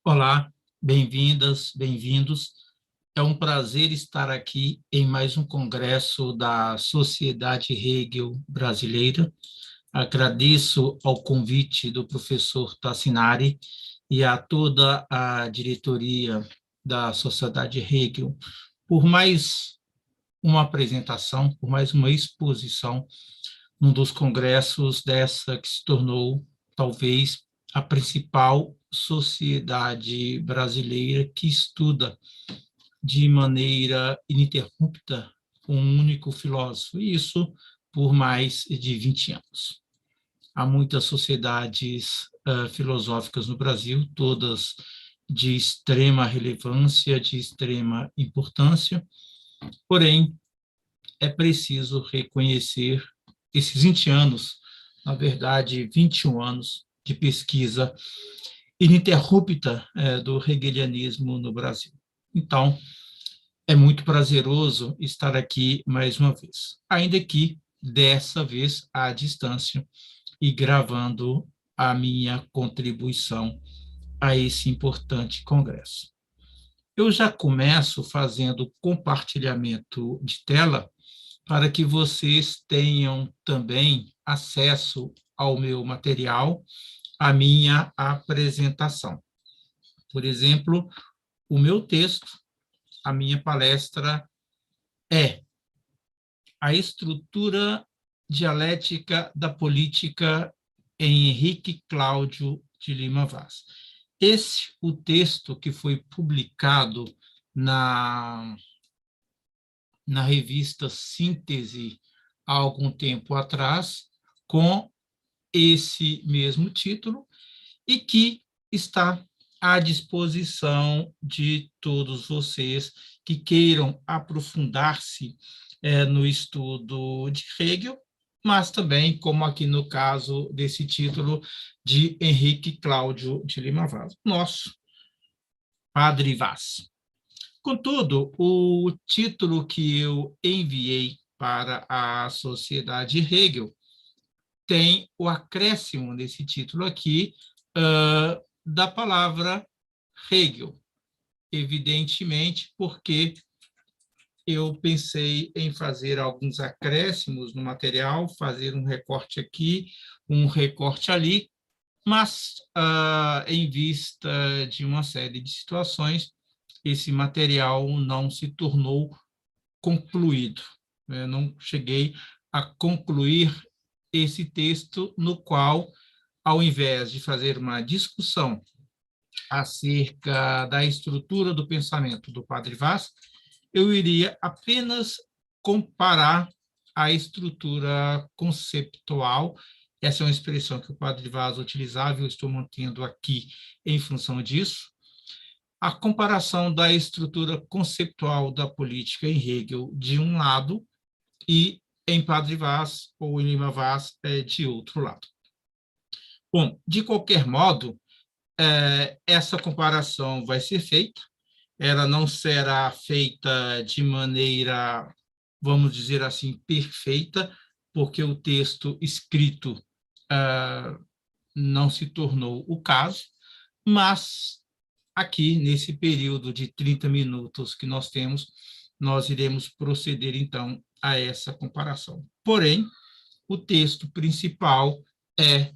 Olá, bem-vindas, bem-vindos. É um prazer estar aqui em mais um congresso da Sociedade Hegel Brasileira. Agradeço ao convite do professor Tassinari e a toda a diretoria da Sociedade Hegel por mais uma apresentação, por mais uma exposição num dos congressos dessa que se tornou, talvez, a principal sociedade brasileira que estuda de maneira ininterrupta um único filósofo, e isso por mais de 20 anos. Há muitas sociedades filosóficas no Brasil, todas de extrema relevância, de extrema importância, porém, é preciso reconhecer esses 20 anos, na verdade, 21 anos de pesquisa ininterrupta do hegelianismo no Brasil. Então, é muito prazeroso estar aqui mais uma vez, ainda que dessa vez à distância e gravando a minha contribuição a esse importante congresso. Eu já começo fazendo compartilhamento de tela para que vocês tenham também acesso ao meu material, à minha apresentação. Por exemplo, o meu texto, a minha palestra é A Estrutura Dialética da Política em Henrique Cláudio de Lima Vaz. Esse o texto que foi publicado na revista Síntese há algum tempo atrás, com esse mesmo título, e que está à disposição de todos vocês que queiram aprofundar-se no estudo de Hegel, mas também, como aqui no caso desse título, de Henrique Cláudio de Lima Vaz, nosso Padre Vaz. Contudo, o título que eu enviei para a Sociedade Hegel tem o acréscimo desse título aqui da palavra Hegel, evidentemente porque eu pensei em fazer alguns acréscimos no material, fazer um recorte aqui, um recorte ali, mas, em vista de uma série de situações, esse material não se tornou concluído. Eu não cheguei a concluir esse texto, no qual, ao invés de fazer uma discussão acerca da estrutura do pensamento do Padre Vaz, eu iria apenas comparar a estrutura conceptual. Essa é uma expressão que o Padre Vaz utilizava, eu estou mantendo aqui em função disso, a comparação da estrutura conceptual da política em Hegel, de um lado, e em Padre Vaz ou em Lima Vaz, de outro lado. Bom, de qualquer modo, essa comparação vai ser feita, ela não será feita de maneira, vamos dizer assim, perfeita, porque o texto escrito não se tornou o caso, mas aqui, nesse período de 30 minutos que nós temos, nós iremos proceder, então, a essa comparação. Porém, o texto principal é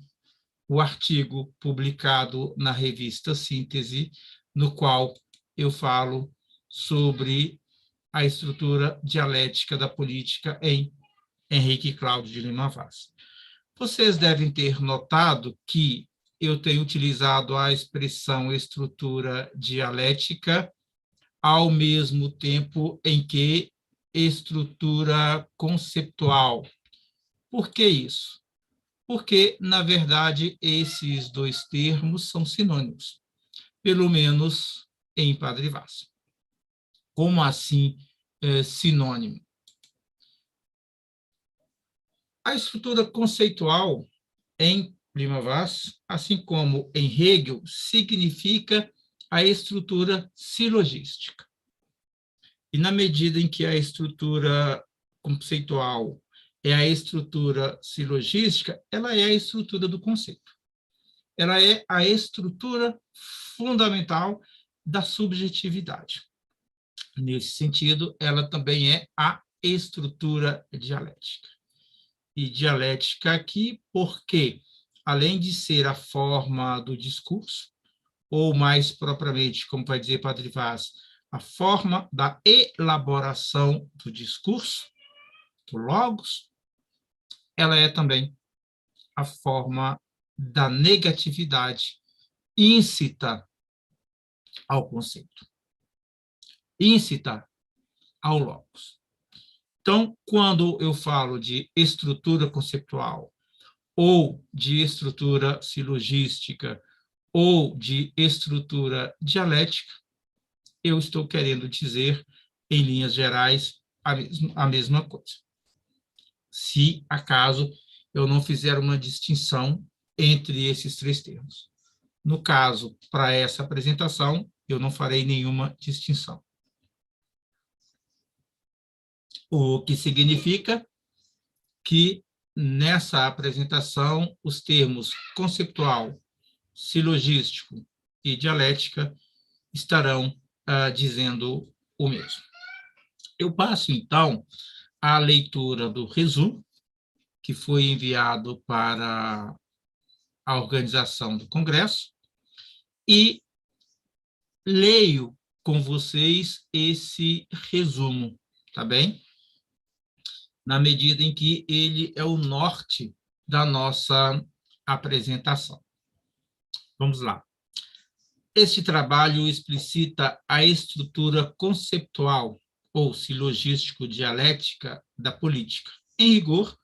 o artigo publicado na revista Síntese, no qual eu falo sobre a estrutura dialética da política em Henrique Cláudio de Lima Vaz. Vocês devem ter notado que eu tenho utilizado a expressão estrutura dialética ao mesmo tempo em que estrutura conceptual. Por que isso? Porque, na verdade, esses dois termos são sinônimos, pelo menos em Padre Vaz. Como assim sinônimo? A estrutura conceitual em Lima Vaz, assim como em Hegel, significa a estrutura silogística. E na medida em que a estrutura conceitual é a estrutura silogística, ela é a estrutura do conceito. ela é a estrutura fundamental da subjetividade. Nesse sentido, ela também é a estrutura dialética. E dialética aqui porque, além de ser a forma do discurso, ou mais propriamente, como vai dizer Padre Vaz, a forma da elaboração do discurso, do logos, ela é também a forma da negatividade íncita ao conceito, íncita ao logos. Então, quando eu falo de estrutura conceitual, ou de estrutura silogística, ou de estrutura dialética, eu estou querendo dizer, em linhas gerais, a mesma coisa. Se acaso eu não fizer uma distinção entre esses três termos. No caso, para essa apresentação, eu não farei nenhuma distinção. O que significa que, nessa apresentação, os termos conceitual, silogístico e dialética estarão dizendo o mesmo. Eu passo, então, à leitura do resumo, que foi enviado para a organização do Congresso, e leio com vocês esse resumo, tá bem? Na medida em que ele é o norte da nossa apresentação. Vamos lá. Este trabalho explicita a estrutura conceitual ou silogístico-dialética da política, em rigor,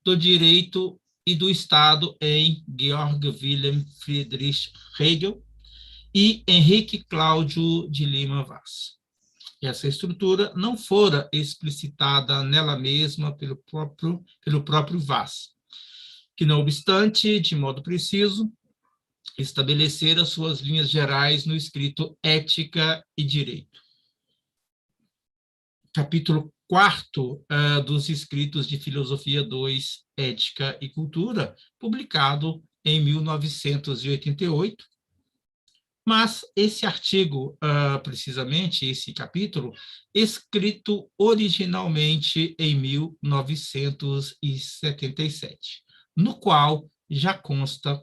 do direito e do Estado em Georg Wilhelm Friedrich Hegel e Henrique Cláudio de Lima Vaz. Essa estrutura não fora explicitada nela mesma pelo próprio Vaz, que, não obstante, de modo preciso, estabelecer as suas linhas gerais no escrito Ética e Direito. Capítulo 4 dos escritos de Filosofia 2, Ética e Cultura, publicado em 1988. Mas esse artigo, precisamente, esse capítulo, escrito originalmente em 1977, no qual já consta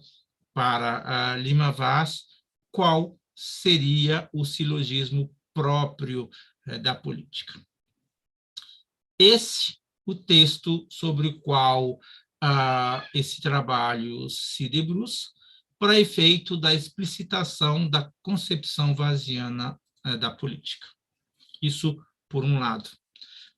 para Lima Vaz qual seria o silogismo próprio da política. Esse o texto sobre o qual esse trabalho se debruça, para efeito da explicitação da concepção vaziana da política. Isso por um lado.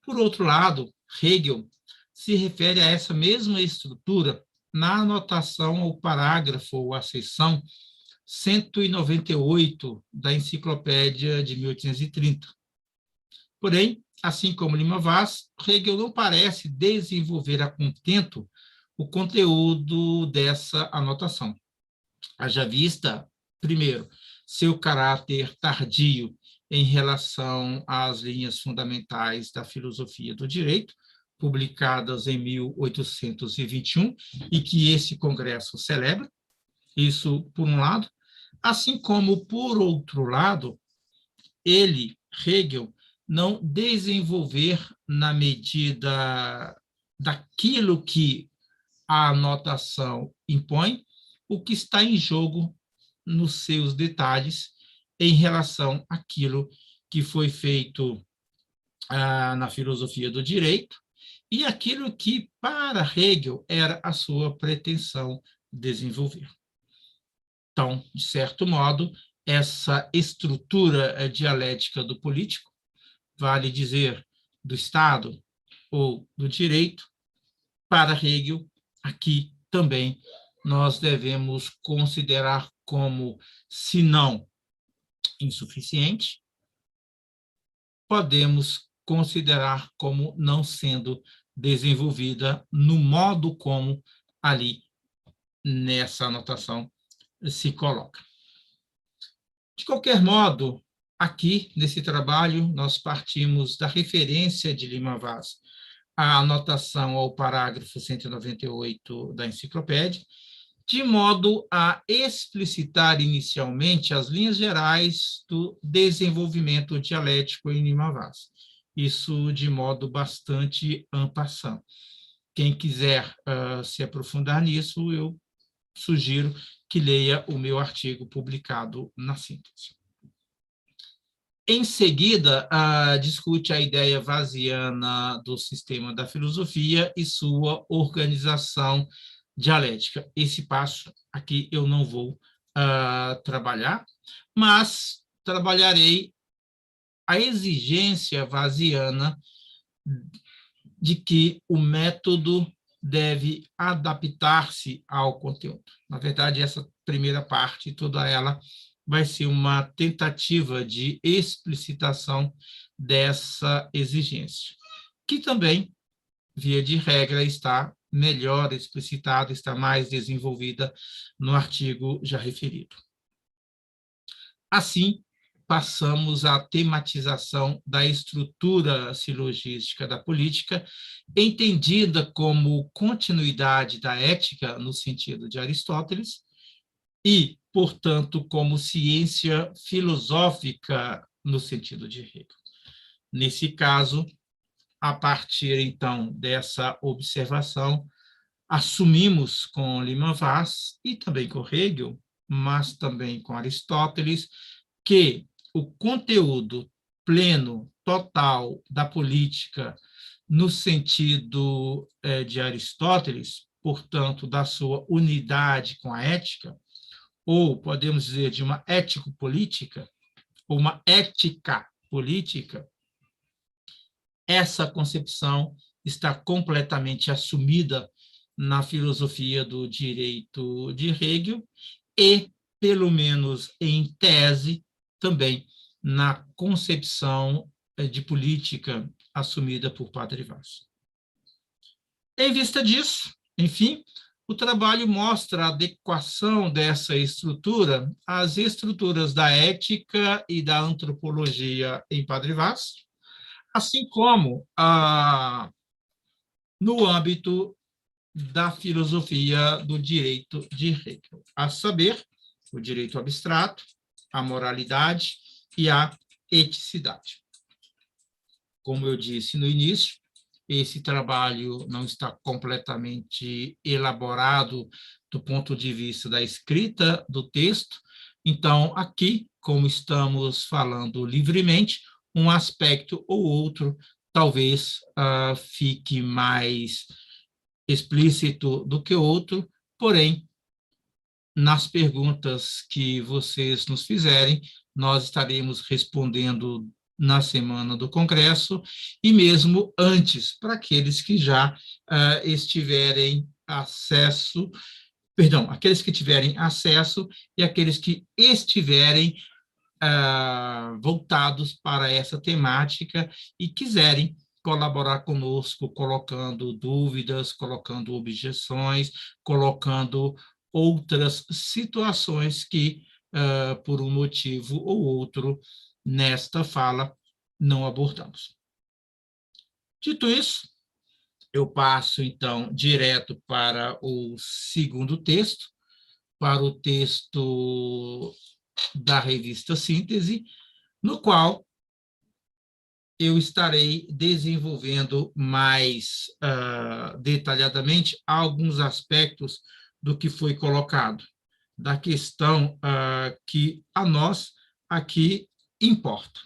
Por outro lado, Hegel se refere a essa mesma estrutura na anotação ao parágrafo ou à seção 198 da Enciclopédia de 1830. Porém, assim como Lima Vaz, Hegel não parece desenvolver a contento o conteúdo dessa anotação. Haja vista, primeiro, seu caráter tardio em relação às linhas fundamentais da filosofia do direito, publicadas em 1821, e que esse congresso celebra, isso por um lado, assim como, por outro lado, ele, Hegel, não desenvolver na medida daquilo que a anotação impõe, o que está em jogo nos seus detalhes em relação àquilo que foi feito na filosofia do direito e aquilo que, para Hegel, era a sua pretensão desenvolver. Então, de certo modo, essa estrutura dialética do político, vale dizer, do Estado ou do direito, para Hegel, aqui também nós devemos considerar como, se não insuficiente, podemos considerar como não sendo desenvolvida no modo como ali nessa anotação se coloca. De qualquer modo, aqui, nesse trabalho, nós partimos da referência de Lima Vaz à anotação ao parágrafo 198 da enciclopédia, de modo a explicitar inicialmente as linhas gerais do desenvolvimento dialético em Lima Vaz. Isso de modo bastante en passant. Quem quiser se aprofundar nisso, eu sugiro que leia o meu artigo publicado na síntese. Em seguida, discute a ideia vaziana do sistema da filosofia e sua organização dialética. Esse passo aqui eu não vou trabalhar, mas trabalharei a exigência vaziana de que o método deve adaptar-se ao conteúdo. Na verdade, essa primeira parte, toda ela, vai ser uma tentativa de explicitação dessa exigência, que também, via de regra, está melhor explicitada, está mais desenvolvida no artigo já referido. Assim, passamos à tematização da estrutura silogística da política, entendida como continuidade da ética no sentido de Aristóteles e, portanto, como ciência filosófica no sentido de Hegel. Nesse caso, a partir, então, dessa observação, assumimos com Lima Vaz e também com Hegel, mas também com Aristóteles, que o conteúdo pleno, total da política, no sentido de Aristóteles, portanto, da sua unidade com a ética, ou podemos dizer de uma ético-política, ou uma ética política, essa concepção está completamente assumida na filosofia do direito de Hegel e, pelo menos em tese, também na concepção de política assumida por Padre Vaz. Em vista disso, enfim, o trabalho mostra a adequação dessa estrutura às estruturas da ética e da antropologia em Padre Vaz, assim como no âmbito da filosofia do direito de Hegel, a saber, o direito abstrato, a moralidade e a eticidade. Como eu disse no início, esse trabalho não está completamente elaborado do ponto de vista da escrita do texto, então, aqui, como estamos falando livremente, um aspecto ou outro talvez fique mais explícito do que outro, porém, nas perguntas que vocês nos fizerem, nós estaremos respondendo na semana do Congresso e mesmo antes, para aqueles que já estiverem acesso, perdão, aqueles que tiverem acesso e aqueles que estiverem voltados para essa temática e quiserem colaborar conosco, colocando dúvidas, colocando objeções, colocando outras situações que, por um motivo ou outro, nesta fala, não abordamos. Dito isso, eu passo, então, direto para o segundo texto, para o texto da revista Síntese, no qual eu estarei desenvolvendo mais detalhadamente alguns aspectos do que foi colocado, da questão que a nós aqui importa.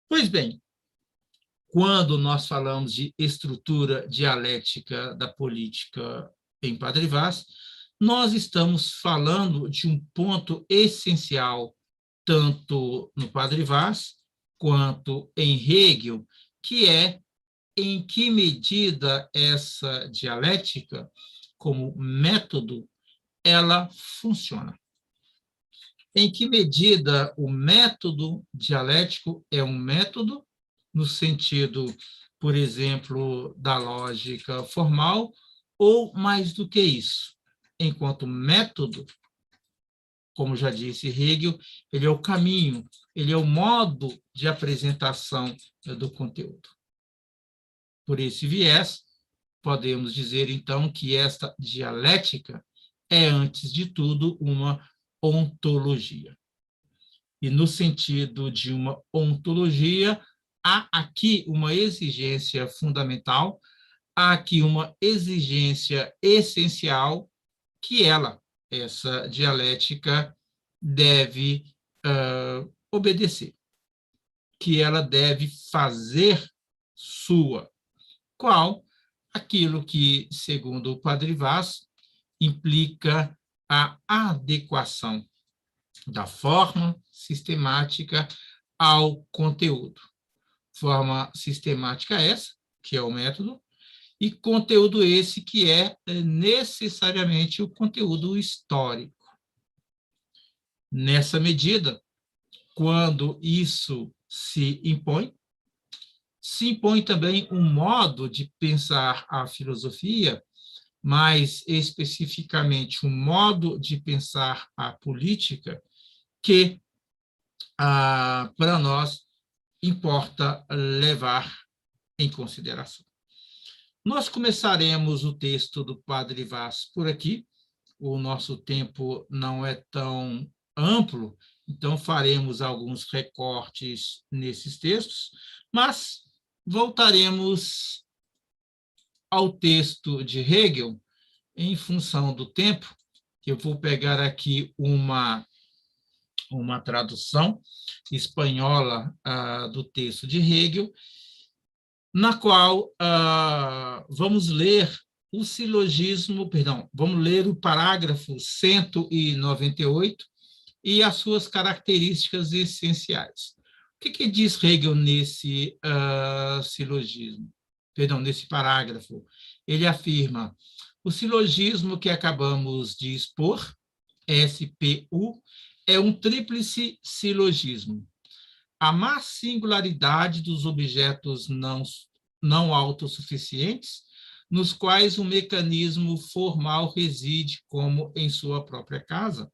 Pois bem, quando nós falamos de estrutura dialética da política em Padre Vaz, nós estamos falando de um ponto essencial, tanto no Padre Vaz quanto em Hegel, que é em que medida essa dialética, como método, ela funciona. Em que medida o método dialético é um método, no sentido, por exemplo, da lógica formal, ou mais do que isso, enquanto método, como já disse Hegel, ele é o caminho, ele é o modo de apresentação do conteúdo. Por esse viés, podemos dizer, então, que esta dialética é, antes de tudo, uma ontologia. E, no sentido de uma ontologia, há aqui uma exigência fundamental, há aqui uma exigência essencial que essa dialética, deve obedecer, que ela deve fazer sua. Qual? Aquilo que, segundo o Padre Vaz, implica a adequação da forma sistemática ao conteúdo. Forma sistemática essa, que é o método, e conteúdo esse que é necessariamente o conteúdo histórico. Nessa medida, quando isso se impõe também um modo de pensar a filosofia, mais especificamente um modo de pensar a política, que para nós importa levar em consideração. Nós começaremos o texto do Padre Vaz por aqui. O nosso tempo não é tão amplo, então faremos alguns recortes nesses textos, mas voltaremos ao texto de Hegel em função do tempo. Eu vou pegar aqui uma tradução espanhola do texto de Hegel, na qual vamos ler o silogismo, vamos ler o parágrafo 198 e as suas características essenciais. O que diz Hegel nesse silogismo? Nesse parágrafo? Ele afirma: o silogismo que acabamos de expor, SPU, é um tríplice silogismo. A má singularidade dos objetos não autossuficientes, nos quais o mecanismo formal reside como em sua própria casa,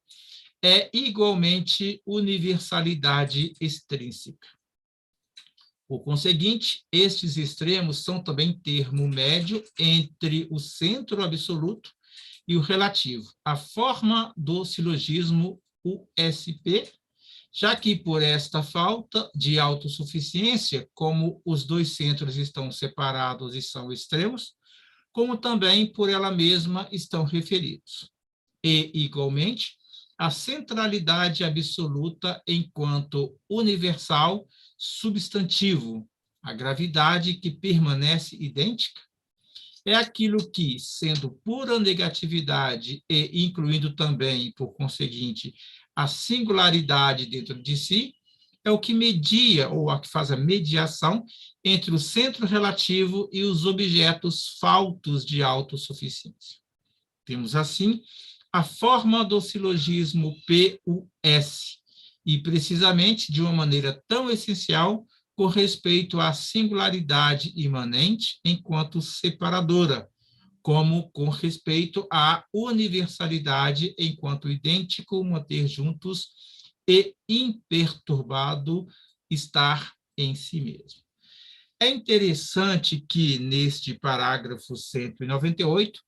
é igualmente universalidade extrínseca. Por conseguinte, estes extremos são também termo médio entre o centro absoluto e o relativo. A forma do silogismo USP, já que por esta falta de autossuficiência, como os dois centros estão separados e são extremos, como também por ela mesma estão referidos. E, igualmente, a centralidade absoluta enquanto universal substantivo, a gravidade que permanece idêntica, é aquilo que, sendo pura negatividade e incluindo também, por conseguinte, a singularidade dentro de si, é o que media, ou a que faz a mediação entre o centro relativo e os objetos faltos de autossuficiência. Temos, assim, a forma do silogismo PUS, e precisamente de uma maneira tão essencial com respeito à singularidade imanente enquanto separadora, como com respeito à universalidade enquanto idêntico, manter juntos e imperturbado estar em si mesmo. É interessante que, neste parágrafo 198,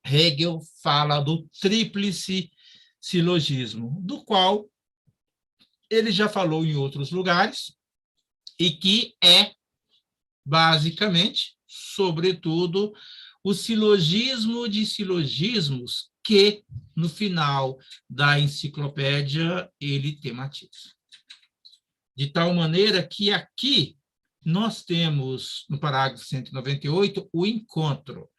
Hegel fala do tríplice silogismo, do qual ele já falou em outros lugares, e que é, basicamente, sobretudo, o silogismo de silogismos que, no final da enciclopédia, ele tematiza. De tal maneira que aqui nós temos, no parágrafo 198, o encontro,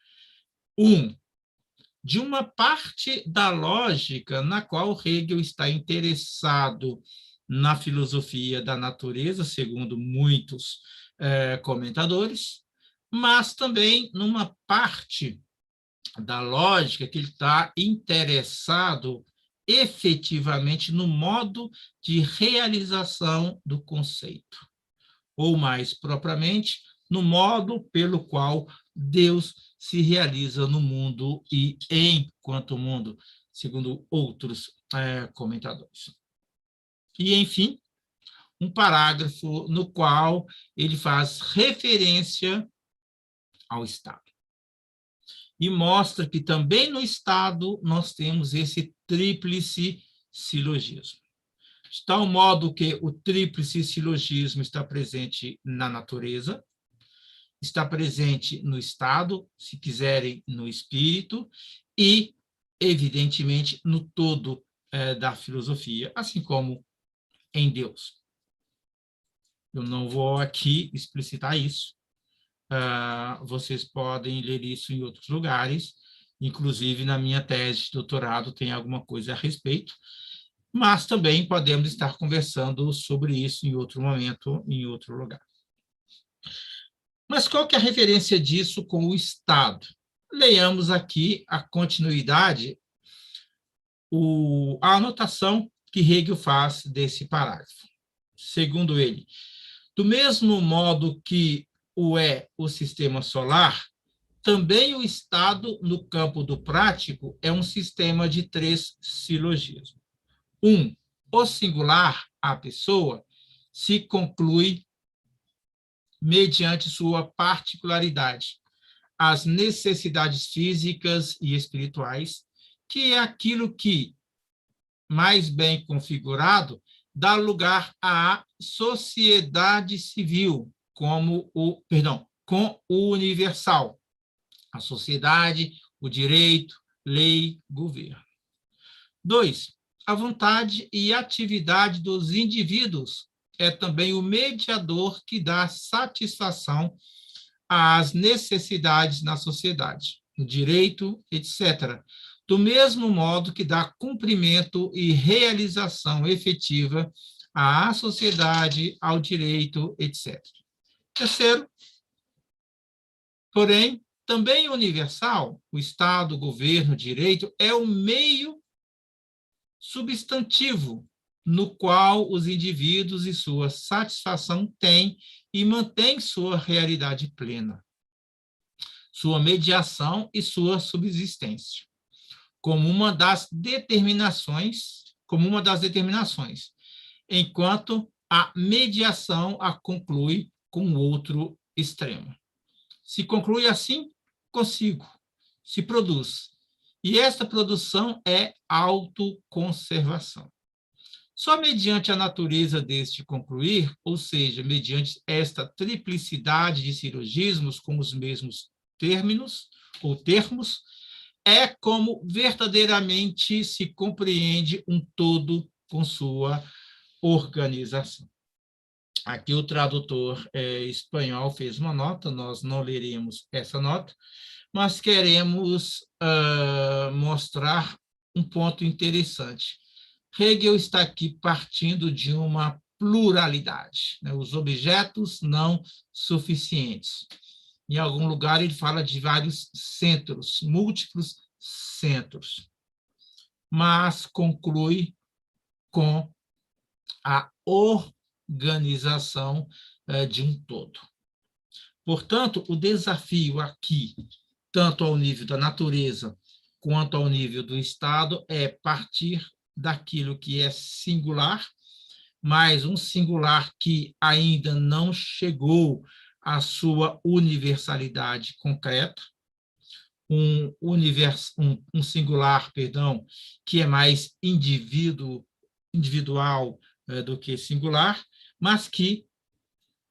de uma parte da lógica na qual Hegel está interessado na filosofia da natureza, segundo muitos comentadores, mas também numa parte da lógica que ele está interessado efetivamente no modo de realização do conceito, ou mais propriamente, no modo pelo qual Deus se realiza no mundo e enquanto mundo, segundo outros comentadores. E, enfim, um parágrafo no qual ele faz referência ao Estado. e mostra que também no Estado nós temos esse tríplice silogismo. De tal modo que o tríplice silogismo está presente na natureza, está presente no Estado, se quiserem, no espírito, e, evidentemente, no todo da filosofia, assim como em Deus. Eu não vou aqui explicitar isso. Vocês podem ler isso em outros lugares, inclusive na minha tese de doutorado tem alguma coisa a respeito, mas também podemos estar conversando sobre isso em outro momento, em outro lugar. Mas qual que é a referência disso com o Estado? Leiamos aqui a continuidade, a anotação que Hegel faz desse parágrafo. Segundo ele, do mesmo modo que o é o sistema solar, também o Estado, no campo do prático, é um sistema de 3 silogismos. O singular, a pessoa, se conclui mediante sua particularidade, as necessidades físicas e espirituais, que é aquilo que, mais bem configurado, dá lugar à sociedade civil, com o universal, a sociedade, o direito, lei, governo. 2, a vontade e atividade dos indivíduos é também o mediador que dá satisfação às necessidades na sociedade, no direito, etc., do mesmo modo que dá cumprimento e realização efetiva à sociedade, ao direito, etc. Terceiro, porém, também universal, o Estado, o governo, o direito, é o meio substantivo no qual os indivíduos e sua satisfação têm e mantêm sua realidade plena, sua mediação e sua subsistência, como uma das determinações, enquanto a mediação a conclui com outro extremo. Se conclui assim, consigo, se produz. E esta produção é autoconservação. Só mediante a natureza deste concluir, ou seja, mediante esta triplicidade de silogismos com os mesmos termos, é como verdadeiramente se compreende um todo com sua organização. Aqui o tradutor espanhol fez uma nota, nós não leremos essa nota, mas queremos mostrar um ponto interessante. Hegel está aqui partindo de uma pluralidade, né? Os objetos não suficientes. Em algum lugar ele fala de vários centros, múltiplos centros, mas conclui com a organização de um todo. Portanto, o desafio aqui, tanto ao nível da natureza quanto ao nível do Estado, é partir daquilo que é singular, mas um singular que ainda não chegou à sua universalidade concreta, um singular, que é mais individual do que singular, mas que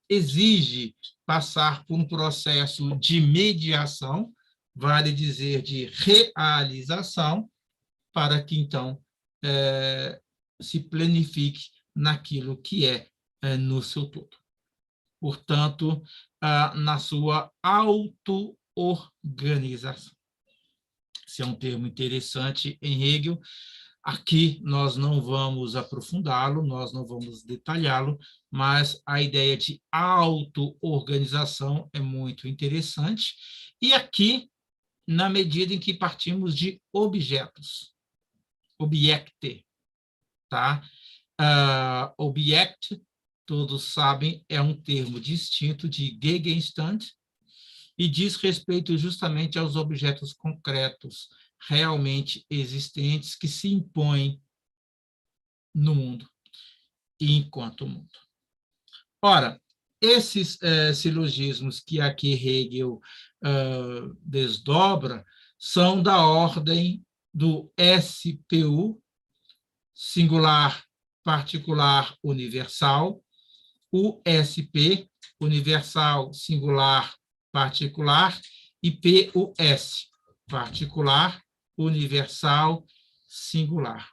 exige passar por um processo de mediação, vale dizer, de realização, para que, então, se planifique naquilo que é no seu todo. Portanto, na sua auto-organização. Esse é um termo interessante em Hegel. Aqui nós não vamos aprofundá-lo, nós não vamos detalhá-lo, mas a ideia de auto-organização é muito interessante. E aqui, na medida em que partimos de objetos, objecte, tá? Object, todos sabem, é um termo distinto de Gegenstand e diz respeito justamente aos objetos concretos, realmente existentes, que se impõem no mundo e enquanto mundo. Ora, esses silogismos que aqui Hegel desdobra são da ordem do SPU, singular, particular, universal, USP, universal, singular, particular, e PUS, particular, universal, singular.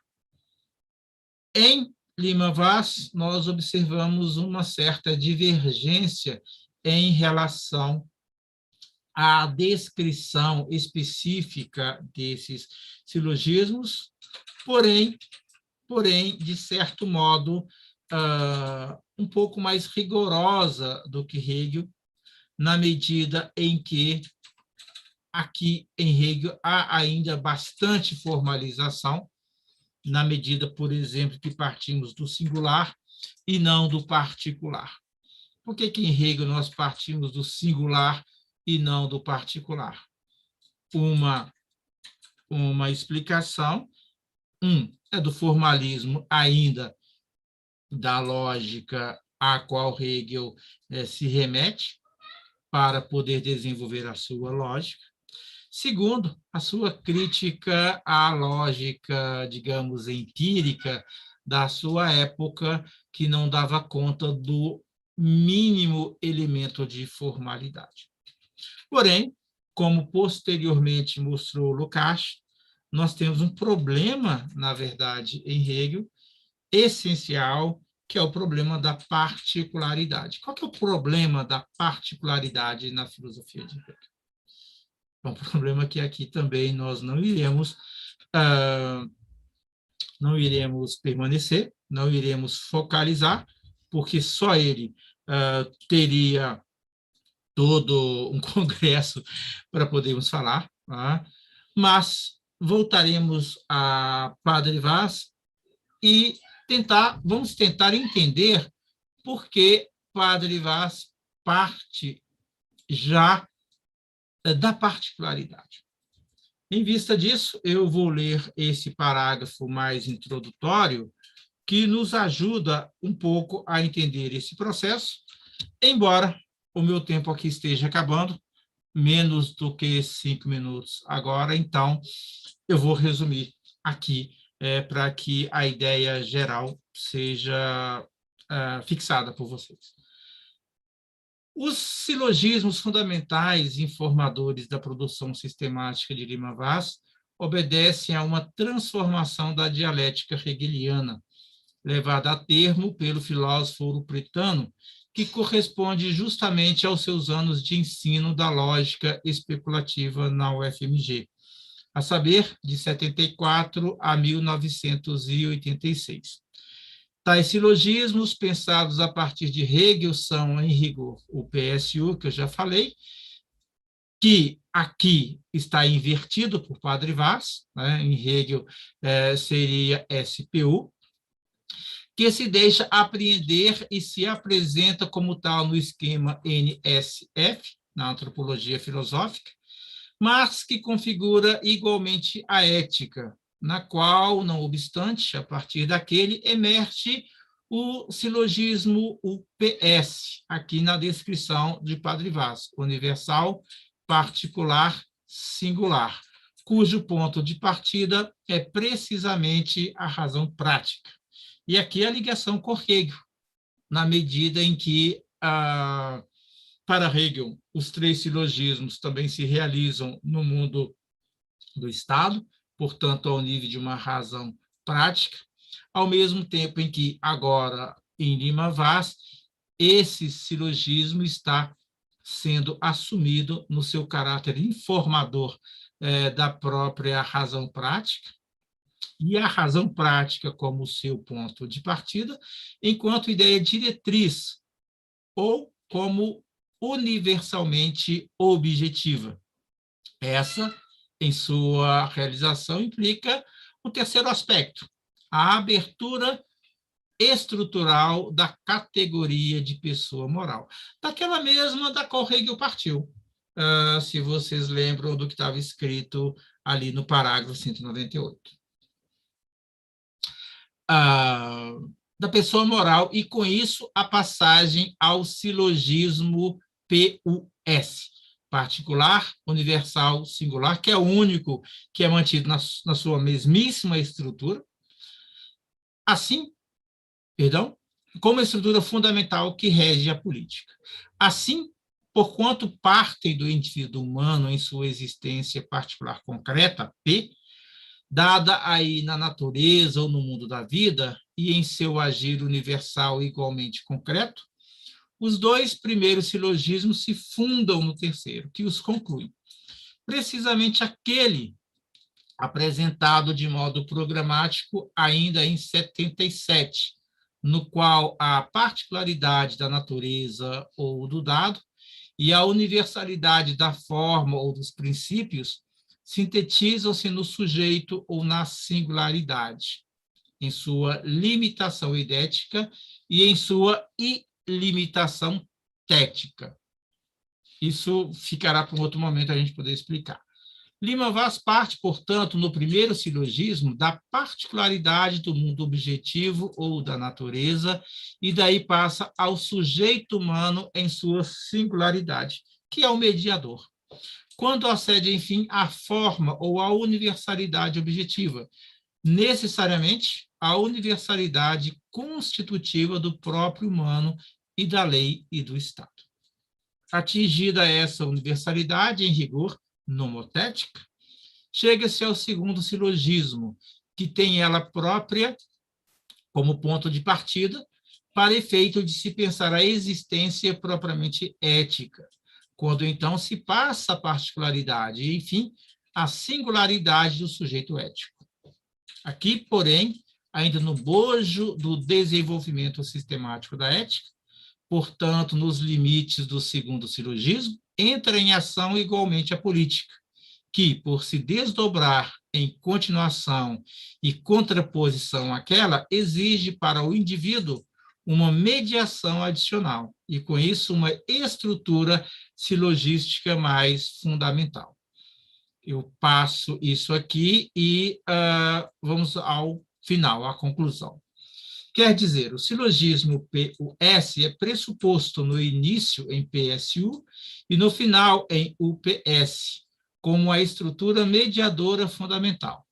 Em Lima Vaz, nós observamos uma certa divergência em relação à descrição específica desses silogismos, porém, de certo modo, um pouco mais rigorosa do que Hegel, na medida em que aqui em Hegel há ainda bastante formalização, na medida, por exemplo, que partimos do singular e não do particular. Por que em Hegel nós partimos do singular e não do particular? Uma explicação, é do formalismo ainda da lógica a qual Hegel se remete para poder desenvolver a sua lógica. Segundo, a sua crítica à lógica, digamos, empírica da sua época, que não dava conta do mínimo elemento de formalidade. Porém, como posteriormente mostrou Lukács, nós temos um problema, na verdade, em Hegel, essencial, que é o problema da particularidade. Qual que é o problema da particularidade na filosofia de Hegel? É um problema que aqui também nós não iremos permanecer, não iremos focalizar, porque só ele teria todo um congresso para podermos falar, tá? Mas voltaremos a Padre Vaz e vamos tentar entender por que Padre Vaz parte já da particularidade. Em vista disso, eu vou ler esse parágrafo mais introdutório, que nos ajuda um pouco a entender esse processo, embora o meu tempo aqui esteja acabando, menos do que 5 minutos agora, então eu vou resumir aqui para que a ideia geral seja fixada por vocês. Os silogismos fundamentais informadores da produção sistemática de Lima Vaz obedecem a uma transformação da dialética hegeliana, levada a termo pelo filósofo ouro-pretano, que corresponde justamente aos seus anos de ensino da lógica especulativa na UFMG, a saber, de 74 a 1986. Tais silogismos, pensados a partir de Hegel, são, em rigor, o PSU, que eu já falei, que aqui está invertido por Padre Vaz, né? Em Hegel seria SPU, que se deixa apreender e se apresenta como tal no esquema NSF, na antropologia filosófica, mas que configura igualmente a ética, na qual, não obstante, a partir daquele, emerge o silogismo UPS, aqui na descrição de Padre Vaz, universal, particular, singular, cujo ponto de partida é precisamente a razão prática. E aqui a ligação com Hegel, na medida em que, para Hegel, os 3 silogismos também se realizam no mundo do Estado, portanto, ao nível de uma razão prática, ao mesmo tempo em que, agora, em Lima Vaz, esse silogismo está sendo assumido no seu caráter informador da própria razão prática, e a razão prática como seu ponto de partida, enquanto ideia diretriz, ou como universalmente objetiva. Essa, em sua realização, implica o terceiro aspecto, a abertura estrutural da categoria de pessoa moral, daquela mesma da qual Hegel partiu, se vocês lembram do que estava escrito ali no parágrafo 198. Da pessoa moral, e com isso a passagem ao silogismo PUS, particular, universal, singular, que é o único que é mantido na sua mesmíssima estrutura, assim, perdão, como a estrutura fundamental que rege a política. Assim, porquanto partem do indivíduo humano em sua existência particular concreta, P, dada aí na natureza ou no mundo da vida, e em seu agir universal igualmente concreto, os dois primeiros silogismos se fundam no terceiro, que os conclui. Precisamente aquele apresentado de modo programático ainda em 77, no qual a particularidade da natureza ou do dado e a universalidade da forma ou dos princípios sintetizam-se no sujeito ou na singularidade, em sua limitação idética e em sua ilimitação tética. Isso ficará para um outro momento a gente poder explicar. Lima Vaz parte, portanto, no primeiro silogismo, da particularidade do mundo objetivo ou da natureza, e daí passa ao sujeito humano em sua singularidade, que é o mediador. Quando acede, enfim, à forma ou à universalidade objetiva, necessariamente a universalidade constitutiva do próprio humano e da lei e do Estado. Atingida essa universalidade, em rigor nomotética, chega-se ao segundo silogismo, que tem ela própria como ponto de partida para efeito de se pensar a existência propriamente ética, quando então se passa a particularidade e, enfim, a singularidade do sujeito ético. Aqui, porém, ainda no bojo do desenvolvimento sistemático da ética, portanto, nos limites do segundo silogismo, entra em ação igualmente a política, que, por se desdobrar em continuação e contraposição àquela, exige para o indivíduo uma mediação adicional, e, com isso, uma estrutura silogística mais fundamental. Eu passo isso aqui e vamos ao final, à conclusão. Quer dizer, o silogismo PUS é pressuposto no início em PSU e no final em UPS, como a estrutura mediadora fundamental.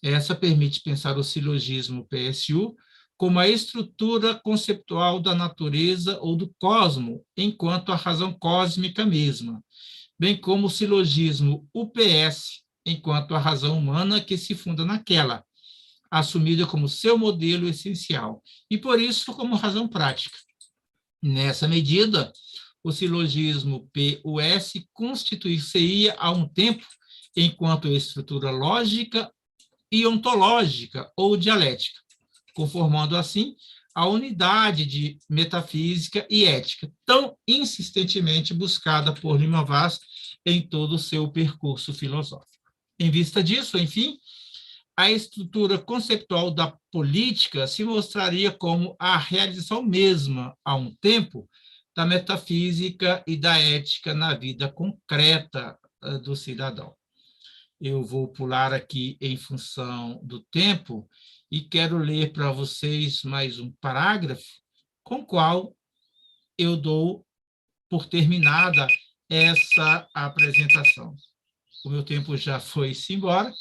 Essa permite pensar o silogismo PSU como a estrutura conceptual da natureza ou do cosmo, enquanto a razão cósmica mesma, bem como o silogismo UPS, enquanto a razão humana que se funda naquela, assumida como seu modelo essencial, e por isso como razão prática. Nessa medida, o silogismo PUS constituir-se-ia a um tempo enquanto estrutura lógica e ontológica ou dialética, conformando assim a unidade de metafísica e ética, tão insistentemente buscada por Lima Vaz em todo o seu percurso filosófico. Em vista disso, enfim, a estrutura conceptual da política se mostraria como a realização mesma, a um tempo, da metafísica e da ética na vida concreta do cidadão. Eu vou pular aqui em função do tempo e quero ler para vocês mais um parágrafo com o qual eu dou por terminada essa apresentação. O meu tempo já foi-se embora,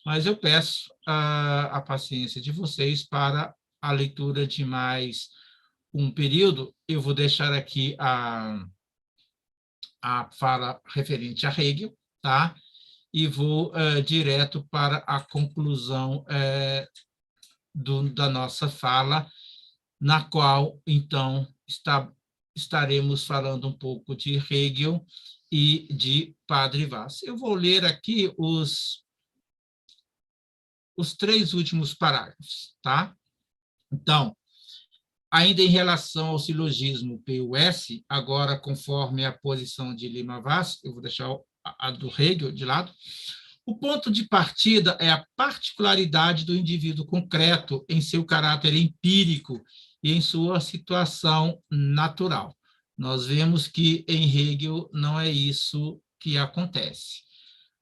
mas eu peço a paciência de vocês para a leitura de mais um período. Eu vou deixar aqui a fala referente a Hegel, tá? E vou direto para a conclusão da nossa fala, na qual, então, estaremos falando um pouco de Hegel e de Padre Vaz. Eu vou ler aqui os 3 últimos parágrafos, tá? Então, ainda em relação ao silogismo PUS, agora conforme a posição de Lima Vaz, eu vou deixar a do Hegel de lado, o ponto de partida é a particularidade do indivíduo concreto em seu caráter empírico e em sua situação natural. Nós vemos que em Hegel não é isso que acontece.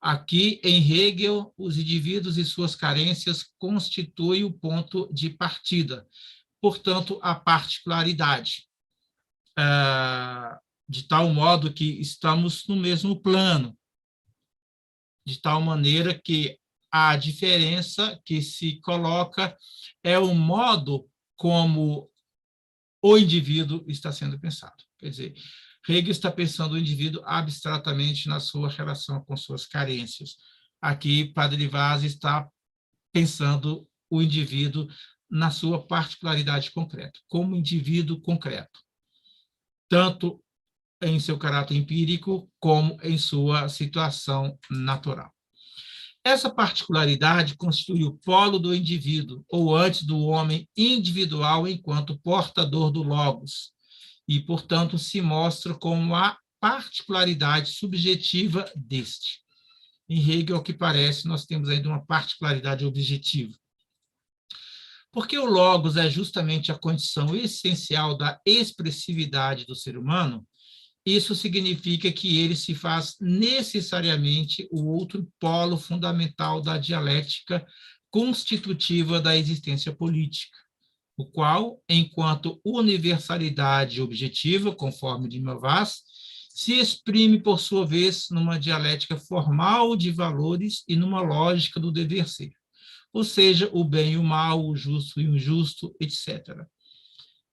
Aqui, em Hegel, os indivíduos e suas carências constituem o ponto de partida, portanto, a particularidade. de tal modo que estamos no mesmo plano, de tal maneira que a diferença que se coloca é o modo como o indivíduo está sendo pensado. Quer dizer, Hegel está pensando o indivíduo abstratamente na sua relação com suas carências. Aqui, Padre Vaz está pensando o indivíduo na sua particularidade concreta, como indivíduo concreto, tanto em seu caráter empírico como em sua situação natural. Essa particularidade constitui o polo do indivíduo, ou antes do homem individual enquanto portador do logos, e, portanto, se mostra como a particularidade subjetiva deste. Em Hegel, ao que parece, nós temos ainda uma particularidade objetiva. Porque o logos é justamente a condição essencial da expressividade do ser humano, isso significa que ele se faz necessariamente o outro polo fundamental da dialética constitutiva da existência política, o qual, enquanto universalidade objetiva, conforme Lima Vaz, se exprime, por sua vez, numa dialética formal de valores e numa lógica do dever ser, ou seja, o bem e o mal, o justo e o injusto, etc.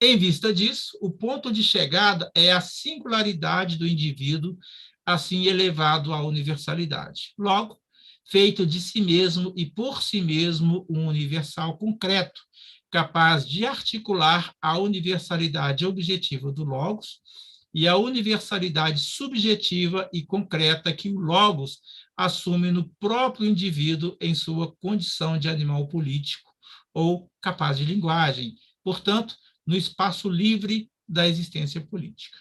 Em vista disso, o ponto de chegada é a singularidade do indivíduo, assim elevado à universalidade. Logo, feito de si mesmo e por si mesmo um universal concreto, capaz de articular a universalidade objetiva do logos e a universalidade subjetiva e concreta que o logos assume no próprio indivíduo em sua condição de animal político ou capaz de linguagem. Portanto, no espaço livre da existência política.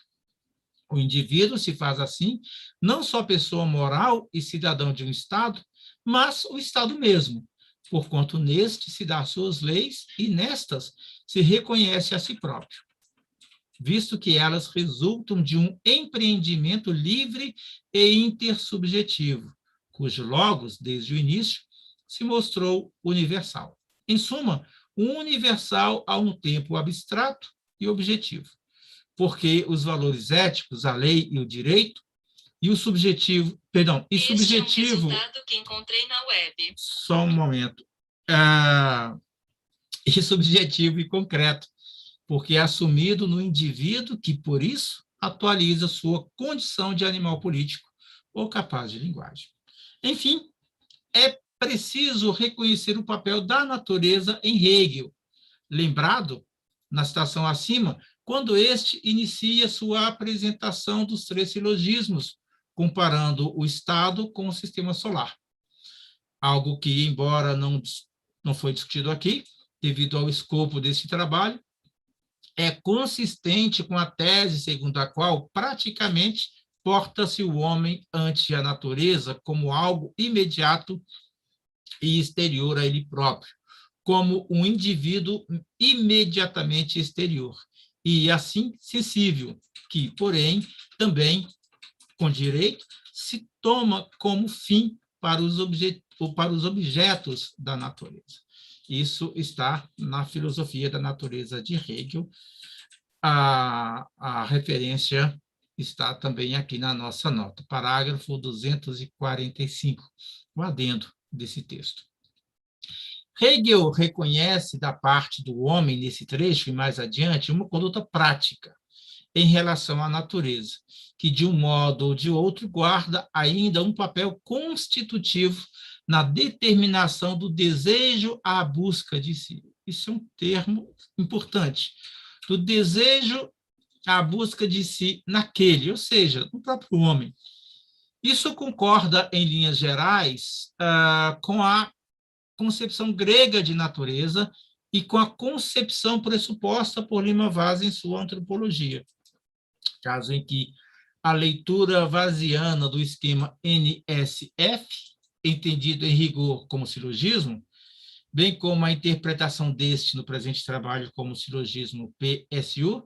O indivíduo se faz, assim, não só pessoa moral e cidadão de um Estado, mas o Estado mesmo, porquanto neste se dá suas leis e nestas se reconhece a si próprio, visto que elas resultam de um empreendimento livre e intersubjetivo, cujo logos, desde o início, se mostrou universal. Em suma, um universal a um tempo abstrato e objetivo, porque os valores éticos, a lei e o direito, e o subjetivo, perdão, e subjetivo... Este é um resultado que encontrei na web. Só um momento. E subjetivo e concreto, porque é assumido no indivíduo que, por isso, atualiza sua condição de animal político ou capaz de linguagem. Enfim, é preciso reconhecer o papel da natureza em Hegel, lembrado, na citação acima, quando este inicia sua apresentação dos três silogismos, comparando o Estado com o sistema solar. Algo que, embora não foi discutido aqui, devido ao escopo desse trabalho, é consistente com a tese segundo a qual, praticamente, porta-se o homem ante a natureza como algo imediato e exterior a ele próprio, como um indivíduo imediatamente exterior, e assim sensível, que, porém, também, com direito, se toma como fim para os objetos da natureza. Isso está na Filosofia da Natureza de Hegel. A referência está também aqui na nossa nota, parágrafo 245, o adendo desse texto. Hegel reconhece da parte do homem, nesse trecho e mais adiante, uma conduta prática em relação à natureza, que de um modo ou de outro guarda ainda um papel constitutivo na determinação do desejo à busca de si. Isso é um termo importante. Do desejo à busca de si naquele, ou seja, no próprio homem. Isso concorda, em linhas gerais, com a concepção grega de natureza e com a concepção pressuposta por Lima Vaz em sua antropologia, caso em que a leitura vaziana do esquema NSF, entendido em rigor como silogismo, bem como a interpretação deste no presente trabalho como silogismo PSU,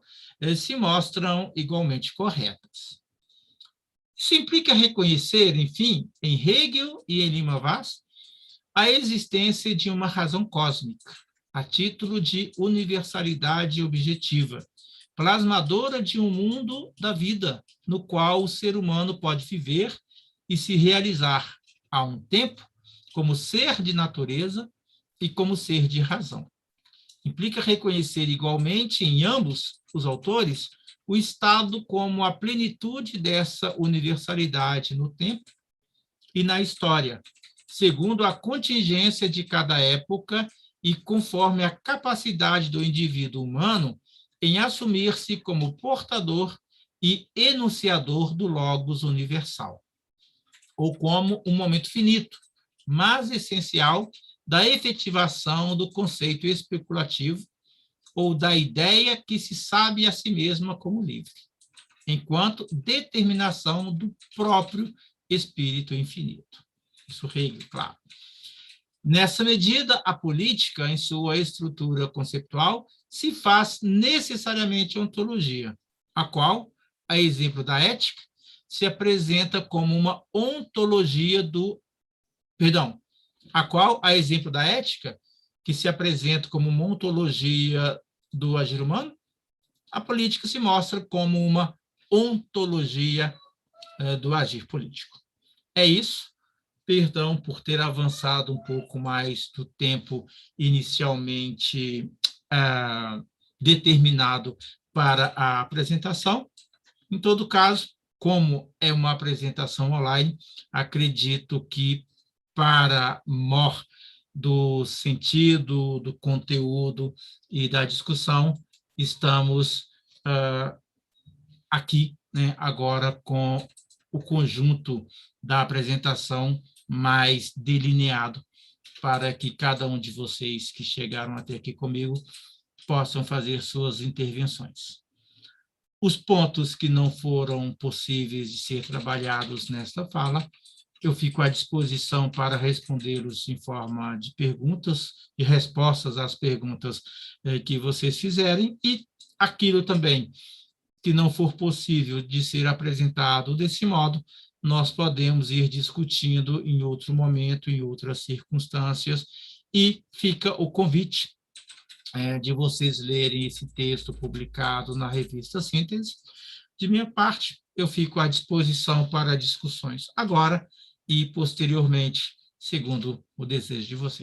se mostram igualmente corretas. Isso implica reconhecer, enfim, em Hegel e em Lima Vaz, a existência de uma razão cósmica, a título de universalidade objetiva, plasmadora de um mundo da vida, no qual o ser humano pode viver e se realizar a um tempo como ser de natureza e como ser de razão. Implica reconhecer igualmente em ambos os autores o estado como a plenitude dessa universalidade no tempo e na história, segundo a contingência de cada época e conforme a capacidade do indivíduo humano em assumir-se como portador e enunciador do logos universal, ou como um momento finito, mas essencial da efetivação do conceito especulativo ou da ideia que se sabe a si mesma como livre, enquanto determinação do próprio espírito infinito. Isso, Hegel, claro. Nessa medida, a política, em sua estrutura conceptual, se faz necessariamente ontologia, a qual, a exemplo da ética, se apresenta como uma ontologia do... Perdão, a qual, a exemplo da ética, que se apresenta como uma ontologia do agir humano, a política se mostra como uma ontologia do agir político. É isso. Perdão por ter avançado um pouco mais do tempo inicialmente determinado para a apresentação. Em todo caso, como é uma apresentação online, acredito que para mor do sentido, do conteúdo e da discussão, estamos aqui, né, agora com o conjunto da apresentação mais delineado, para que cada um de vocês que chegaram até aqui comigo possam fazer suas intervenções. Os pontos que não foram possíveis de ser trabalhados nesta fala, eu fico à disposição para respondê-los em forma de perguntas e respostas às perguntas que vocês fizerem, e aquilo também que não for possível de ser apresentado desse modo, nós podemos ir discutindo em outro momento, em outras circunstâncias, e fica o convite de vocês lerem esse texto publicado na revista Síntese. De minha parte, eu fico à disposição para discussões agora e posteriormente, segundo o desejo de vocês.